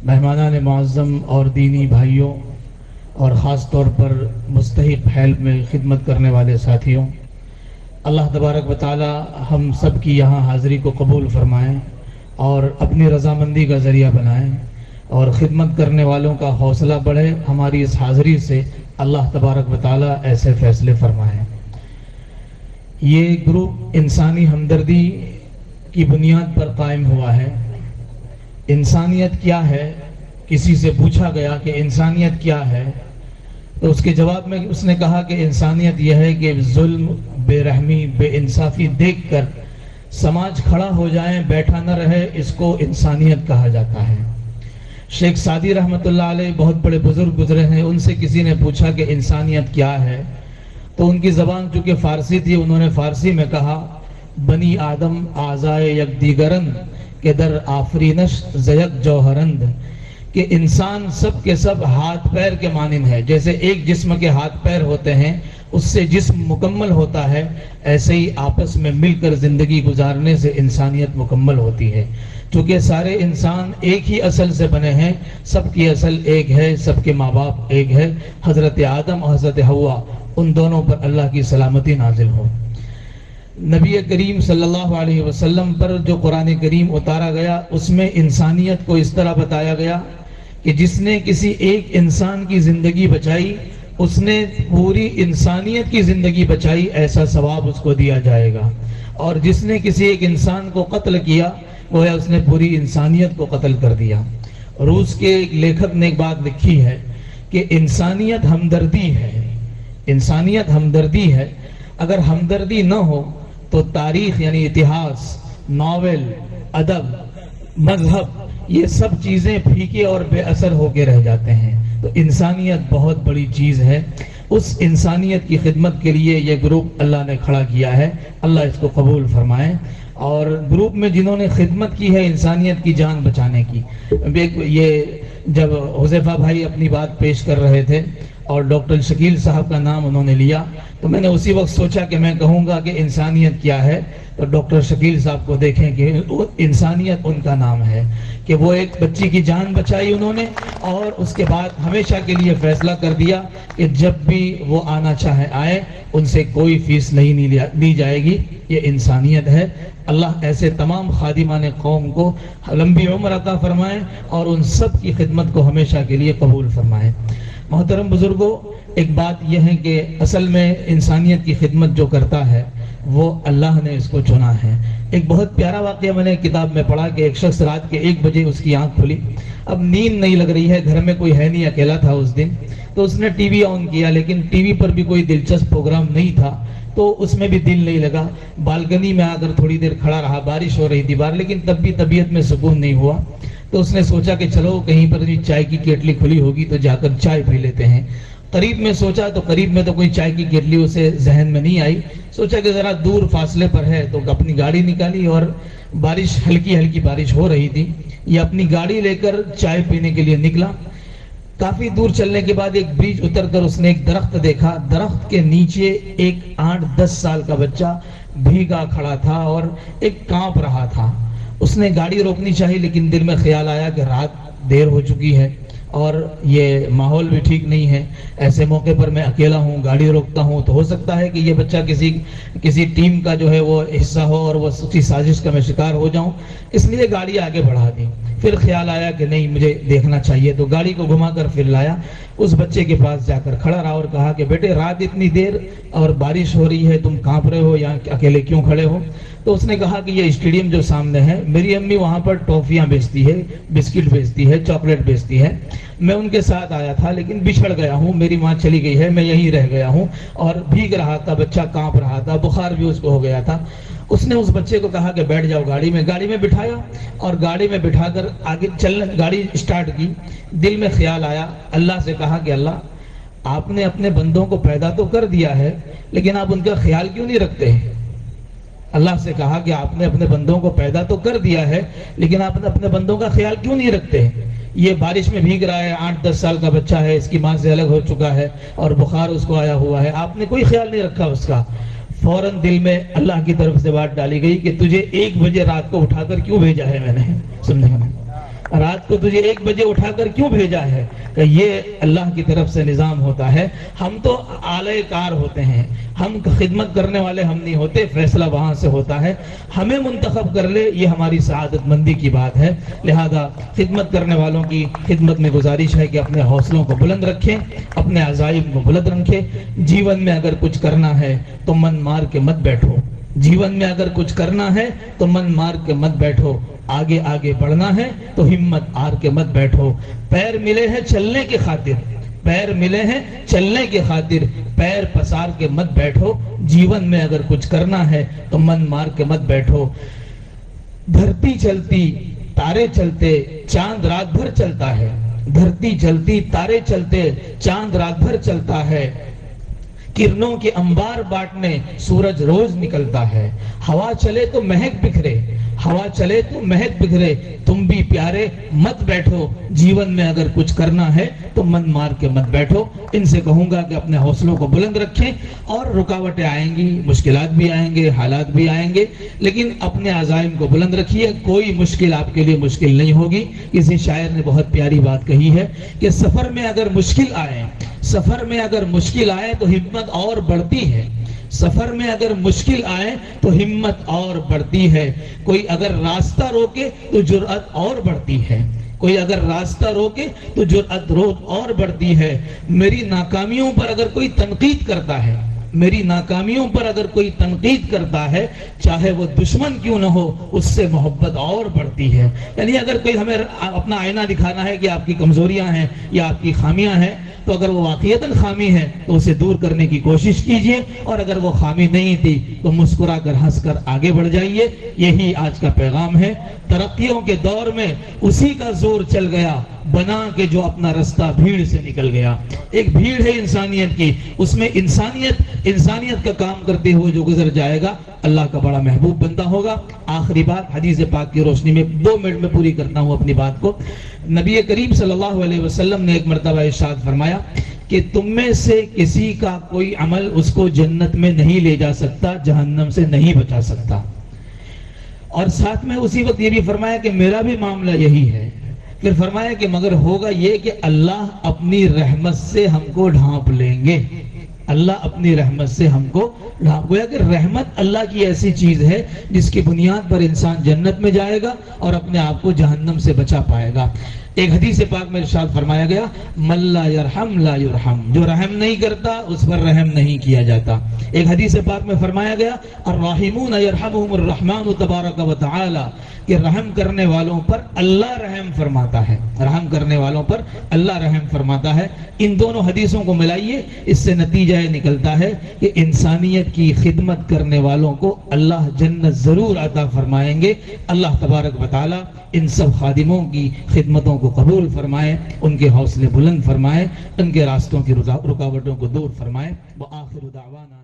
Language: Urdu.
مہمانان معظم اور دینی بھائیوں اور خاص طور پر مستحق حلب میں خدمت کرنے والے ساتھیوں، اللہ تبارک و تعالی ہم سب کی یہاں حاضری کو قبول فرمائیں اور اپنی رضامندی کا ذریعہ بنائیں اور خدمت کرنے والوں کا حوصلہ بڑھے۔ ہماری اس حاضری سے اللہ تبارک و تعالی ایسے فیصلے فرمائیں۔ یہ گروپ انسانی ہمدردی کی بنیاد پر قائم ہوا ہے۔ انسانیت کیا ہے؟ کسی سے پوچھا گیا کہ انسانیت کیا ہے، تو اس کے جواب میں اس نے کہا کہ انسانیت یہ ہے کہ ظلم، بے رحمی، بے انصافی دیکھ کر سماج کھڑا ہو جائیں، بیٹھا نہ رہے، اس کو انسانیت کہا جاتا ہے۔ شیخ سعدی رحمۃ اللہ علیہ بہت بڑے بزرگ گزرے ہیں، ان سے کسی نے پوچھا کہ انسانیت کیا ہے، تو ان کی زبان چونکہ فارسی تھی، انہوں نے فارسی میں کہا بنی آدم اعضائے یک دیگرند کہ در آفرینش زیک جوہرند، کہ انسان سب کے سب ہاتھ پیر کے مانند ہے۔ جیسے ایک جسم کے ہاتھ پیر ہوتے ہیں، اس سے جسم مکمل ہوتا ہے، ایسے ہی آپس میں مل کر زندگی گزارنے سے انسانیت مکمل ہوتی ہے۔ چونکہ سارے انسان ایک ہی اصل سے بنے ہیں، سب کی اصل ایک ہے، سب کے ماں باپ ایک ہے، حضرت آدم اور حضرت حوا، ان دونوں پر اللہ کی سلامتی نازل ہو۔ نبی کریم صلی اللہ علیہ وسلم پر جو قرآن کریم اتارا گیا، اس میں انسانیت کو اس طرح بتایا گیا کہ جس نے کسی ایک انسان کی زندگی بچائی، اس نے پوری انسانیت کی زندگی بچائی، ایسا ثواب اس کو دیا جائے گا۔ اور جس نے کسی ایک انسان کو قتل کیا، گویا اس نے پوری انسانیت کو قتل کر دیا۔ روس کے ایک لیکھک نے ایک بات لکھی ہے کہ انسانیت ہمدردی ہے، انسانیت ہمدردی ہے۔ اگر ہمدردی نہ ہو تو تاریخ یعنی اتہاس، ناول، ادب، مذہب، یہ سب چیزیں پھیکے اور بے اثر ہو کے رہ جاتے ہیں۔ تو انسانیت بہت بڑی چیز ہے۔ اس انسانیت کی خدمت کے لیے یہ گروپ اللہ نے کھڑا کیا ہے، اللہ اس کو قبول فرمائے۔ اور گروپ میں جنہوں نے خدمت کی ہے انسانیت کی جان بچانے کی، یہ جب حذیفہ بھائی اپنی بات پیش کر رہے تھے اور ڈاکٹر شکیل صاحب کا نام انہوں نے لیا، تو میں نے اسی وقت سوچا کہ میں کہوں گا کہ انسانیت کیا ہے، تو ڈاکٹر شکیل صاحب کو دیکھیں کہ انسانیت ان کا نام ہے کہ وہ ایک بچی کی جان بچائی انہوں نے، اور اس کے بعد ہمیشہ کے لیے فیصلہ کر دیا کہ جب بھی وہ آنا چاہے آئے، ان سے کوئی فیس نہیں لی جائے گی۔ یہ انسانیت ہے۔ اللہ ایسے تمام خادمان قوم کو لمبی عمر عطا فرمائے اور ان سب کی خدمت کو ہمیشہ کے لیے قبول فرمائے۔ محترم بزرگوں، ایک بات یہ ہے کہ اصل میں انسانیت کی خدمت جو کرتا ہے وہ اللہ نے اس کو چنا ہے۔ ایک بہت پیارا واقعہ میں نے کتاب میں پڑھا کہ ایک شخص رات کے 1 بجے اس کی آنکھ کھلی، اب نیند نہیں لگ رہی ہے، گھر میں کوئی ہے نہیں، اکیلا تھا اس دن، تو اس نے ٹی وی آن کیا، لیکن ٹی وی پر بھی کوئی دلچسپ پروگرام نہیں تھا، تو اس میں بھی دل نہیں لگا۔ بالکنی میں آ کر تھوڑی دیر کھڑا رہا، بارش ہو رہی تھی باہر، لیکن تب بھی طبیعت میں سکون نہیں ہوا، تو اس نے سوچا کہ چلو کہیں پر بھی چائے کی کیٹلی کھلی ہوگی تو جا کر چائے پی لیتے ہیں۔ قریب میں سوچا تو قریب میں تو کوئی چائے کی کیٹلی اسے ذہن میں نہیں آئی، سوچا کہ ذرا دور فاصلے پر ہے، تو اپنی گاڑی نکالی اور بارش ہلکی ہلکی بارش ہو رہی تھی، یہ اپنی گاڑی لے کر چائے پینے کے لیے نکلا۔ کافی دور چلنے کے بعد ایک برج اتر کر اس نے ایک درخت دیکھا، درخت کے نیچے ایک 8-10 سال کا بچہ بھیگا کھڑا تھا اور ایک کانپ رہا تھا۔ اس نے گاڑی روکنی چاہی، لیکن دل میں خیال آیا کہ رات دیر ہو چکی ہے اور یہ ماحول بھی ٹھیک نہیں ہے، ایسے موقع پر میں اکیلا ہوں، گاڑی روکتا ہوں تو ہو سکتا ہے کہ یہ بچہ کسی ٹیم کا جو ہے وہ حصہ ہو اور وہ سچی سازش کا میں شکار ہو جاؤں، اس لیے گاڑی آگے بڑھا دی۔ پھر خیال آیا کہ نہیں، مجھے دیکھنا چاہیے، تو گاڑی کو گھما کر پھر لایا، اس بچے کے پاس جا کر کھڑا رہا اور کہا کہ بیٹے رات اتنی دیر اور بارش ہو رہی ہے، تم کانپ رہے ہو، یہاں اکیلے کیوں کھڑے ہو؟ تو اس نے کہا کہ یہ اسٹیڈیم جو سامنے ہے، میری امی وہاں پر ٹافیاں بیچتی ہے، بسکٹ بیچتی ہے، چاکلیٹ بیچتی ہے، میں ان کے ساتھ آیا تھا لیکن بچھڑ گیا ہوں، میری ماں چلی گئی ہے، میں یہیں رہ گیا ہوں، اور بھیگ رہا تھا بچہ، کانپ رہا تھا، بخار بھی اس کو ہو گیا تھا۔ اس نے اس بچے کو کہا کہ بیٹھ جاؤ گاڑی میں بٹھایا اور گاڑی میں بٹھا کر آگے گاڑی اسٹارٹ کی۔ دل میں خیال آیا، اللہ سے کہا کہ اللہ، آپ نے اپنے بندوں کو پیدا تو کر دیا ہے، لیکن آپ ان کا خیال کیوں نہیں رکھتے ہیں؟ اللہ سے کہا کہ آپ نے اپنے بندوں کو پیدا تو کر دیا ہے، لیکن آپ اپنے بندوں کا خیال کیوں نہیں رکھتے ہیں؟ یہ بارش میں بھیگ رہا ہے، 8-10 سال کا بچہ ہے، اس کی ماں سے الگ ہو چکا ہے اور بخار اس کو آیا ہوا ہے، آپ نے کوئی خیال نہیں رکھا اس کا۔ فوراً دل میں اللہ کی طرف سے بات ڈالی گئی کہ تجھے 1 بجے رات کو اٹھا کر کیوں بھیجا ہے میں نے، سمجھے؟ رات کو تجھے 1 بجے اٹھا کر کیوں بھیجا ہے؟ کہ یہ اللہ کی طرف سے نظام ہوتا ہے. ہم تو آلے کار ہوتے ہیں، ہم خدمت کرنے والے ہم نہیں ہوتے، فیصلہ وہاں سے ہوتا ہے. ہمیں منتخب کر لے، یہ ہماری سعادت مندی کی بات ہے. لہذا خدمت کرنے والوں کی خدمت میں گزارش ہے کہ اپنے حوصلوں کو بلند رکھیں، اپنے عزائم کو بلند رکھیں. جیون میں اگر کچھ کرنا ہے تو من مار کے مت بیٹھو. جیون میں اگر کچھ کرنا ہے تو من مار کے مت بیٹھو. آگے آگے بڑھنا ہے تو ہمت ہار کے مت بیٹھو. پیر ملے ہیں چلنے کی خاطر، پیر ملے ہیں چلنے کی خاطر، پیر پسار کے مت بیٹھو. جیون میں اگر کچھ کرنا ہے تو من مار کے مت بیٹھو. دھرتی چلتی تارے چلتے چاند رات بھر چلتا ہے. دھرتی چلتی تارے چلتے چاند رات بھر چلتا ہے. کرنوں کے انبار بانٹنے سورج روز نکلتا ہے. ہوا چلے تو مہک بکھرے، ہوا چلے تو مہک بکھرے. تم بھی پیارے مت بیٹھو. جیون میں اگر کچھ کرنا ہے تو من مار کے مت بیٹھو. ان سے کہوں گا کہ اپنے حوصلوں کو بلند رکھیں. اور رکاوٹیں آئیں گی، مشکلات بھی آئیں گے، حالات بھی آئیں گے، لیکن اپنے عزائم کو بلند رکھیے. کوئی مشکل آپ کے لیے مشکل نہیں ہوگی. کسی شاعر نے بہت پیاری بات کہی ہے کہ سفر میں اگر مشکل آئے، سفر میں اگر مشکل آئے تو ہمت اور بڑھتی ہے. سفر میں اگر مشکل آئے تو ہمت اور بڑھتی ہے. کوئی اگر راستہ روکے تو جرأت اور بڑھتی ہے. کوئی اگر راستہ روکے تو جرأت اور بڑھتی ہے. میری ناکامیوں پر اگر کوئی تنقید کرتا ہے، میری ناکامیوں پر اگر کوئی تنقید کرتا ہے، چاہے وہ دشمن کیوں نہ ہو، اس سے محبت اور بڑھتی ہے. یعنی اگر کوئی ہمیں اپنا آئینہ دکھانا ہے کہ آپ کی کمزوریاں ہیں یا آپ کی خامیاں ہیں، تو اگر وہ واقعیتاً خامی ہے تو اسے دور کرنے کی کوشش کیجئے، اور اگر وہ خامی نہیں تھی تو مسکرا کر ہنس کر آگے بڑھ جائیے. یہی آج کا پیغام ہے. ترقیوں کے دور میں اسی کا زور چل گیا بنا کہ جو اپنا رستہ بھیڑ سے نکل گیا. ایک بھیڑ ہے انسانیت کی، اس میں انسانیت کا کام کرتے ہوئے جو گزر جائے گا اللہ کا بڑا محبوب بندہ ہوگا. آخری بات حدیث پاک کی روشنی میں 2 منٹ میں پوری کرتا ہوں اپنی بات کو. نبی کریم صلی اللہ علیہ وسلم نے ایک مرتبہ ارشاد فرمایا کہ تم میں سے کسی کا کوئی عمل اس کو جنت میں نہیں لے جا سکتا، جہنم سے نہیں بچا سکتا. اور ساتھ میں اسی وقت یہ بھی فرمایا کہ میرا بھی معاملہ یہی ہے. پھر فرمایا کہ مگر ہوگا یہ کہ اللہ اپنی رحمت سے ہم کو ڈھانپ لیں گے. اللہ اپنی رحمت سے ہم کو ڈھانپ. گویا کہ رحمت اللہ کی ایسی چیز ہے جس کی بنیاد پر انسان جنت میں جائے گا اور اپنے آپ کو جہنم سے بچا پائے گا. ایک حدیث پاک میں ارشاد فرمایا گیا من لا یرحم لا یرحم، جو رحم نہیں کرتا اس پر رحم نہیں کیا جاتا. ایک حدیث پاک میں فرمایا گیا الراحمون یرحمهم الرحمن تبارک و تعالی، کہ رحم کرنے والوں پر اللہ رحم فرماتا ہے. رحم کرنے والوں پر اللہ رحم فرماتا ہے. ان دونوں حدیثوں کو ملائیے، اس سے نتیجہ یہ نکلتا ہے کہ انسانیت کی خدمت کرنے والوں کو اللہ جنت ضرور عطا فرمائیں گے. اللہ تبارک و تعالی ان سب خادموں کی خدمتوں کو قبول فرمائے، ان کے حوصلے بلند فرمائے، ان کے راستوں کی رکاوٹوں کو دور فرمائے. وآخر دعوانا